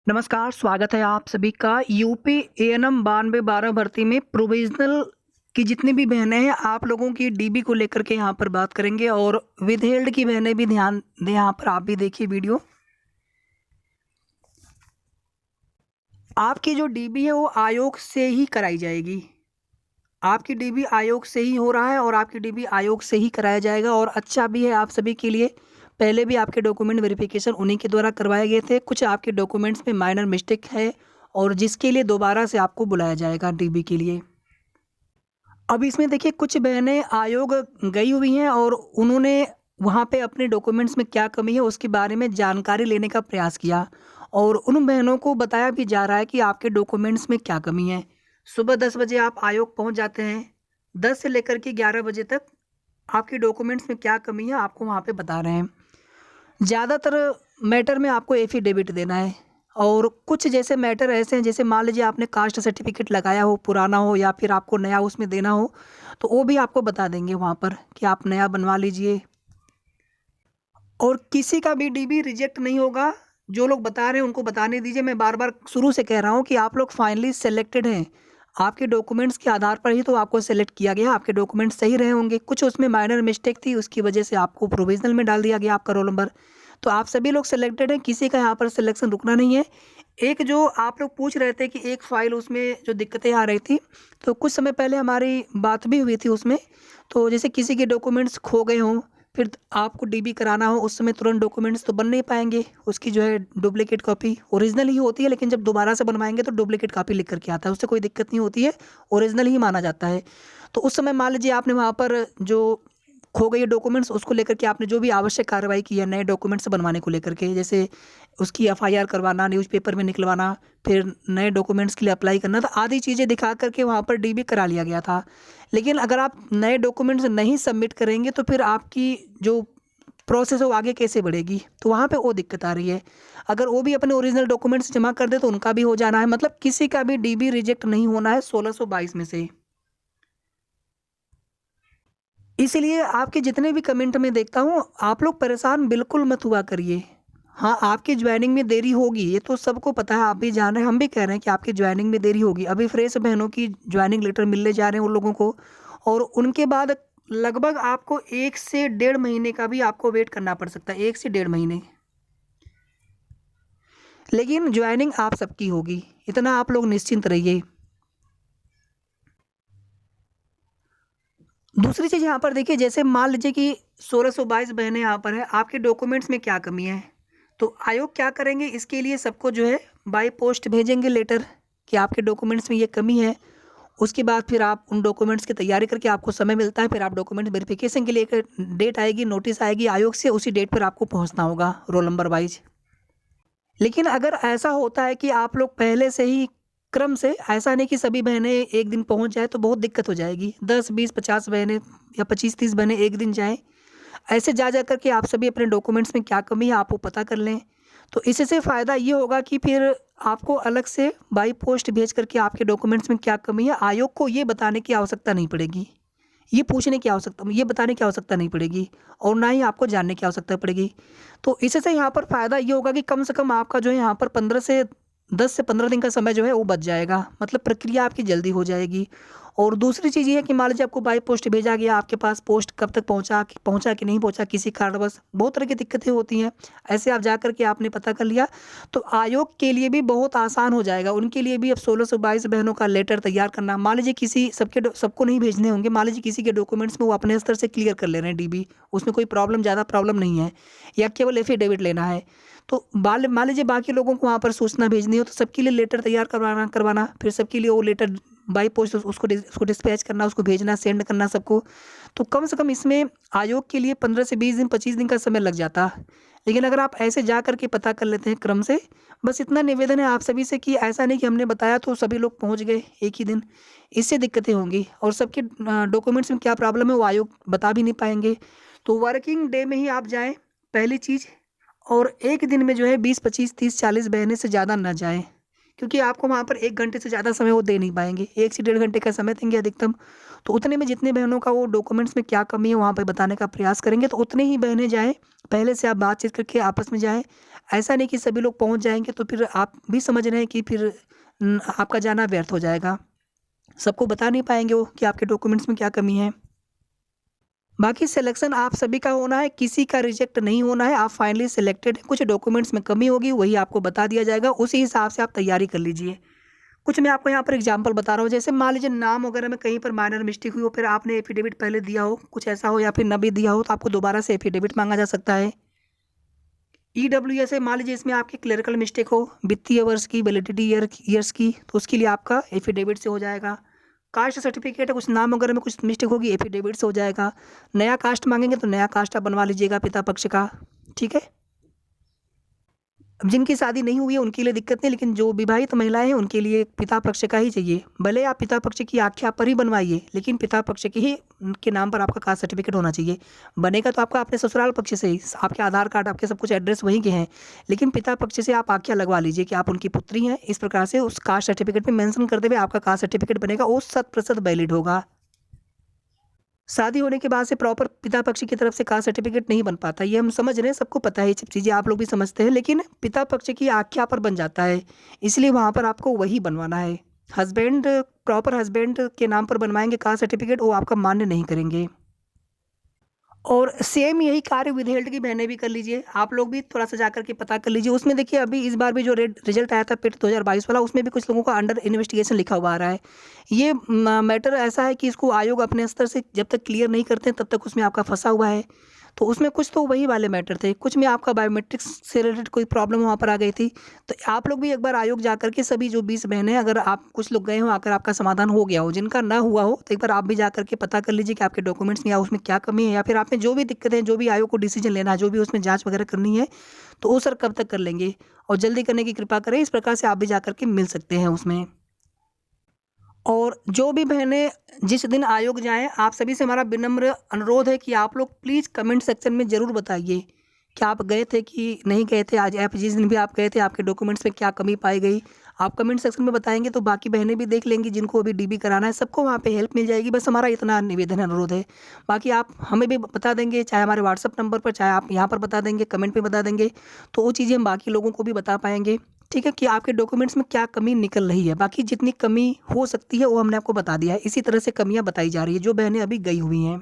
नमस्कार, स्वागत है आप सभी का यूपी एएनएम 9212 भर्ती में प्रोविज़नल की जितनी भी बहनें हैं, आप लोगों की डीबी को लेकर के यहाँ पर बात करेंगे और विदहेल्ड की बहनें भी ध्यान दें, यहाँ पर आप भी देखिए वीडियो। आपकी जो डीबी है वो आयोग से ही कराई जाएगी। आपकी डीबी आयोग से ही हो रहा है और आपकी डीबी आयोग से ही कराया जाएगा और अच्छा भी है आप सभी के लिए। पहले भी आपके डॉक्यूमेंट वेरिफिकेशन उन्हीं के द्वारा करवाए गए थे। कुछ आपके डॉक्यूमेंट्स में माइनर मिस्टेक है और जिसके लिए दोबारा से आपको बुलाया जाएगा डीबी के लिए। अब इसमें देखिए कुछ बहनें आयोग गई हुई हैं और उन्होंने वहाँ पे अपने डॉक्यूमेंट्स में क्या कमी है उसके बारे में जानकारी लेने का प्रयास किया और उन बहनों को बताया भी जा रहा है कि आपके डॉक्यूमेंट्स में क्या कमी है। सुबह 10 बजे आप आयोग पहुँच जाते हैं, 10 से लेकर के 11 बजे तक आपके डॉक्यूमेंट्स में क्या कमी है आपको वहाँ पे बता रहे हैं। ज़्यादातर मैटर में आपको एफिडेविट देना है और कुछ जैसे मैटर ऐसे हैं, जैसे मान लीजिए आपने कास्ट सर्टिफिकेट लगाया हो, पुराना हो या फिर आपको नया उसमें देना हो, तो वो भी आपको बता देंगे वहाँ पर कि आप नया बनवा लीजिए। और किसी का भी डीबी रिजेक्ट नहीं होगा। जो लोग बता रहे हैं उनको बताने दीजिए। मैं बार-बार शुरू से कह रहा हूँ कि आप लोग फाइनली सेलेक्टेड हैं। आपके डॉक्यूमेंट्स के आधार पर ही तो आपको सेलेक्ट किया गया। आपके डॉक्यूमेंट्स सही रहे होंगे। कुछ उसमें माइनर मिस्टेक थी, उसकी वजह से आपको प्रोविज़नल में डाल दिया गया आपका रोल नंबर। तो आप सभी लोग सेलेक्टेड हैं, किसी का यहाँ पर सिलेक्शन रुकना नहीं है। एक जो आप लोग पूछ रहे थे कि एक फ़ाइल उसमें जो दिक्कतें आ रही थी, तो कुछ समय पहले हमारी बात भी हुई थी उसमें। तो जैसे किसी के डॉक्यूमेंट्स खो गए हों, फिर आपको डीबी कराना हो, उस समय तुरंत डॉक्यूमेंट्स तो बन नहीं पाएँगे। उसकी जो है डुप्लीकेट कॉपी ओरिजिनल ही होती है, लेकिन जब दोबारा से बनवाएँगे तो डुप्लीकेट कॉपी लिख कर के आता है। उससे कोई दिक्कत नहीं होती है, ओरिजिनल ही माना जाता है। तो उस समय मान लीजिए आपने वहाँ पर जो खो गई है डॉक्यूमेंट्स, उसको लेकर के आपने जो भी आवश्यक कार्रवाई की है नए डॉक्यूमेंट्स बनवाने को लेकर के, जैसे उसकी एफआईआर करवाना, न्यूज़पेपर में निकलवाना, फिर नए डॉक्यूमेंट्स के लिए अप्लाई करना, तो आदि चीज़ें दिखा कर के वहाँ पर डीबी करा लिया गया था। लेकिन अगर आप नए डॉक्यूमेंट्स नहीं सबमिट करेंगे तो फिर आपकी जो प्रोसेस है वो आगे कैसे बढ़ेगी? तो वहाँ पे वो दिक्कत आ रही है। अगर वो भी अपने ओरिजिनल डॉक्यूमेंट्स जमा कर दें तो उनका भी हो जाना है। मतलब किसी का भी डीबी रिजेक्ट नहीं होना है 1622 में से। इसीलिए आपके जितने भी कमेंट में देखता हूँ, आप लोग परेशान बिल्कुल मत हुआ करिए। हाँ, आपकी जॉइनिंग में देरी होगी, ये तो सबको पता है, आप भी जान रहे हैं, हम भी कह रहे हैं कि आपकी जॉइनिंग में देरी होगी। अभी फ्रेश बहनों की जॉइनिंग लेटर मिलने जा रहे हैं उन लोगों को और उनके बाद लगभग आपको 1 से डेढ़ महीने का भी आपको वेट करना पड़ सकता है, 1 से डेढ़ महीने। लेकिन जॉइनिंग आप सबकी होगी, इतना आप लोग निश्चिंत रहिए। दूसरी चीज़ यहाँ पर देखिए, जैसे मान लीजिए कि 1622 बहनें यहाँ पर हैं, आपके डॉक्यूमेंट्स में क्या कमी है? तो आयोग क्या करेंगे, इसके लिए सबको जो है बाय पोस्ट भेजेंगे लेटर कि आपके डॉक्यूमेंट्स में ये कमी है। उसके बाद फिर आप उन डॉक्यूमेंट्स की तैयारी करके आपको समय मिलता है, फिर आप डॉक्यूमेंट वेरिफिकेशन के लिए एक डेट आएगी, नोटिस आएगी आयोग से, उसी डेट पर आपको पहुँचना होगा रोल नंबर वाइज़। लेकिन अगर ऐसा होता है कि आप लोग पहले से ही क्रम से, ऐसा नहीं कि सभी बहनें एक दिन पहुंच जाए तो बहुत दिक्कत हो जाएगी। 10, 20, 50 बहनें या 25, 30 बहनें एक दिन जाएँ। ऐसे जा कर के आप सभी अपने डॉक्यूमेंट्स में क्या कमी है आप वो पता कर लें। तो इससे फ़ायदा ये होगा कि फिर आपको अलग से बाई पोस्ट भेज कर के आपके डॉक्यूमेंट्स में क्या कमी है, आयोग को ये बताने की आवश्यकता नहीं पड़ेगी। ये बताने की आवश्यकता नहीं पड़ेगी और ना ही आपको जानने की आवश्यकता पड़ेगी। तो इससे यहाँ पर फ़ायदा ये होगा कि कम से कम आपका जो है यहाँ पर 15 से 10 से 15 दिन का समय जो है वो बच जाएगा। मतलब प्रक्रिया आपकी जल्दी हो जाएगी। और दूसरी चीज़ ये है कि मान लीजिए आपको बाई पोस्ट भेजा गया, आपके पास पोस्ट कब तक पहुँचा कि नहीं पहुँचा, किसी कारणवश बहुत तरह की दिक्कतें होती हैं। ऐसे आप जा कर के आपने पता कर लिया, तो आयोग के लिए भी बहुत आसान हो जाएगा। उनके लिए भी अब 1622 बहनों का लेटर तैयार करना, मान लीजिए किसी सबको नहीं भेजने होंगे, मान लीजिए किसी के डॉक्यूमेंट्स में वो अपने स्तर से क्लियर कर ले रहे हैं डीबी, उसमें कोई ज़्यादा प्रॉब्लम नहीं है या केवल एफिडेविट लेना है। तो मान लीजिए बाकी लोगों को वहाँ पर सूचना भेजनी हो तो सबके लिए लेटर तैयार करवाना, फिर सबके लिए वो लेटर बाई पोस्ट उसको डिस्पैच करना, उसको भेजना, सेंड करना सबको। तो कम से कम इसमें आयोग के लिए 15 से 20 दिन, 25 दिन का समय लग जाता। लेकिन अगर आप ऐसे जा कर के पता कर लेते हैं क्रम से, बस इतना निवेदन है आप सभी से कि ऐसा नहीं कि हमने बताया तो सभी लोग पहुँच गए एक ही दिन। इससे दिक्कतें होंगी और सबके डॉक्यूमेंट्स में क्या प्रॉब्लम है वो आयोग बता भी नहीं पाएँगे। तो वर्किंग डे में ही आप जाएँ, पहली चीज़। और एक दिन में जो है 20, 25, 30, 40 बहनें से ज़्यादा ना जाएँ, क्योंकि आपको वहाँ पर 1 घंटे से ज़्यादा समय वो दे नहीं पाएँगे। 1 से डेढ़ घंटे का समय देंगे अधिकतम। तो उतने में जितने बहनों का वो डॉक्यूमेंट्स में क्या कमी है वहाँ पे बताने का प्रयास करेंगे, तो उतनी ही बहनें जाएँ। पहले से आप बातचीत करके आपस में जाएँ। ऐसा नहीं कि सभी लोग पहुँच जाएँगे तो फिर आप भी समझ रहे हैं कि फिर आपका जाना व्यर्थ हो जाएगा। सबको बता नहीं पाएँगे वो कि आपके डॉक्यूमेंट्स में क्या कमी है। बाकी सिलेक्शन आप सभी का होना है, किसी का रिजेक्ट नहीं होना है, आप फाइनली सिलेक्टेड हैं। कुछ डॉक्यूमेंट्स में कमी होगी, वही आपको बता दिया जाएगा, उसी हिसाब से आप तैयारी कर लीजिए। कुछ मैं आपको यहाँ पर एग्जांपल बता रहा हूँ, जैसे मान लीजिए नाम वगैरह में कहीं पर माइनर मिस्टेक हुई हो, फिर आपने एफिडेविट पहले दिया हो, कुछ ऐसा हो या फिर न भी दिया हो, तो आपको दोबारा से एफिडेविट माँगा जा सकता है। ईडब्ल्यूएस है, मान लीजिए इसमें आपकी क्लरिकल मिस्टेक हो, वित्तीय वर्ष की, वैलिडिटी ईयर्स की, तो उसके लिए आपका एफिडेविट से हो जाएगा। कास्ट सर्टिफिकेट है, कुछ नाम वगैरह में कुछ मिस्टेक होगी, एफिडेविट से हो जाएगा। नया कास्ट मांगेंगे तो नया कास्ट आप बनवा लीजिएगा पिता पक्ष का, ठीक है। अब जिनकी शादी नहीं हुई है उनके लिए दिक्कत नहीं, लेकिन जो विवाहित महिलाएं हैं उनके लिए पिता पक्ष का ही चाहिए। भले आप पिता पक्ष की आख्या पर ही बनवाइए, लेकिन पिता पक्ष के ही के नाम पर आपका कास्ट सर्टिफिकेट होना चाहिए। बनेगा तो आपका अपने ससुराल पक्ष से ही, आपके आधार कार्ड, आपके सब कुछ एड्रेस वहीं के हैं, लेकिन पिता पक्ष से आप आख्या लगवा लीजिए कि आप उनकी पुत्री हैं। इस प्रकार से उस कास्ट सर्टिफिकेट में मेंशन करते हुए आपका कास्ट सर्टिफिकेट बनेगा, वो 100% वैलिड होगा। शादी होने के बाद से प्रॉपर पिता पक्ष की तरफ से कास्ट सर्टिफिकेट नहीं बन पाता, ये हम समझ रहे हैं, सबको पता है, ये सब चीज़ें आप लोग भी समझते हैं, लेकिन पिता पक्ष की आख्या पर बन जाता है, इसलिए वहाँ पर आपको वही बनवाना है। हस्बैंड, प्रॉपर हस्बैंड के नाम पर बनवाएंगे कास्ट सर्टिफिकेट, वो आपका मान्य नहीं करेंगे। और सेम यही कार्य विधेयक की बहनें भी कर लीजिए, आप लोग भी थोड़ा सा जाकर के पता कर लीजिए। उसमें देखिए अभी इस बार भी जो रिजल्ट आया था पेट 2022 वाला, उसमें भी कुछ लोगों का अंडर इन्वेस्टिगेशन लिखा हुआ आ रहा है। ये मैटर ऐसा है कि इसको आयोग अपने स्तर से जब तक क्लियर नहीं करते हैं तब तक उसमें आपका फंसा हुआ है। तो उसमें कुछ तो वही वाले मैटर थे, कुछ में आपका बायोमेट्रिक्स से रिलेटेड कोई प्रॉब्लम वहाँ पर आ गई थी। तो आप लोग भी एक बार आयोग जाकर के सभी जो 20 बहनें हैं, अगर आप कुछ लोग गए हो आकर आपका समाधान हो गया हो, जिनका ना हुआ हो तो एक बार आप भी जाकर के पता कर लीजिए कि आपके डॉक्यूमेंट्स में या उसमें क्या कमी है, या फिर आप में जो भी दिक्कतें हैं, जो भी आयोग को डिसीजन लेना है, जो भी उसमें जाँच वगैरह करनी है, तो वो सर कब तक कर लेंगे, और जल्दी करने की कृपा करें। इस प्रकार से आप भी जाकर के मिल सकते हैं उसमें। और जो भी बहनें जिस दिन आयोग जाएँ, आप सभी से हमारा विनम्र अनुरोध है कि आप लोग प्लीज़ कमेंट सेक्शन में ज़रूर बताइए कि आप गए थे कि नहीं गए थे। आज आप जिस दिन भी आप गए थे, आपके डॉक्यूमेंट्स में क्या कमी पाई गई। आप कमेंट सेक्शन में बताएँगे तो बाकी बहनें भी देख लेंगी, जिनको अभी डीबी कराना है, सबको वहाँ पे हेल्प मिल जाएगी। बस हमारा इतना निवेदन अनुरोध है। बाकी आप हमें भी बता देंगे, चाहे हमारे व्हाट्सएप नंबर पर, चाहे आप यहाँ पर बता देंगे, कमेंट में बता देंगे, तो वो चीज़ें हम बाकी लोगों को भी बता पाएँगे। ठीक है, कि आपके डॉक्यूमेंट्स में क्या कमी निकल रही है। बाकी जितनी कमी हो सकती है वो हमने आपको बता दिया है। इसी तरह से कमियाँ बताई जा रही है जो बहनें अभी गई हुई हैं।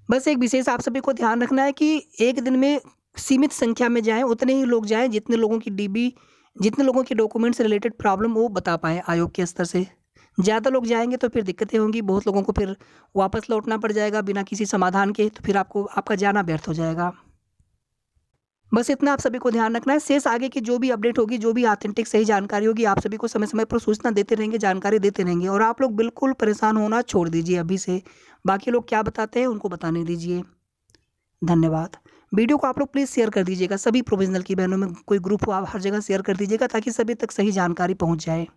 बस एक विशेष आप सभी को ध्यान रखना है कि एक दिन में सीमित संख्या में जाएँ, उतने ही लोग जाएँ जितने लोगों की डीबी, जितने लोगों की डॉक्यूमेंट से रिलेटेड प्रॉब्लम वो बता पाएँ आयोग के स्तर से। ज़्यादा लोग जाएँगे तो फिर दिक्कतें होंगी, बहुत लोगों को फिर वापस लौटना पड़ जाएगा बिना किसी समाधान के, तो फिर आपको आपका जाना व्यर्थ हो जाएगा। बस इतना आप सभी को ध्यान रखना है। शेष आगे की जो भी अपडेट होगी, जो भी ऑथेंटिक सही जानकारी होगी, आप सभी को समय-समय पर सूचना देते रहेंगे, जानकारी देते रहेंगे, और आप लोग बिल्कुल परेशान होना छोड़ दीजिए अभी से। बाकी लोग क्या बताते हैं उनको बताने दीजिए। धन्यवाद। वीडियो को आप लोग प्लीज़ शेयर कर दीजिएगा, सभी प्रोविज़नल की बहनों में कोई ग्रुप हो, आप हर जगह शेयर कर दीजिएगा ताकि सभी तक सही जानकारी पहुँच जाए।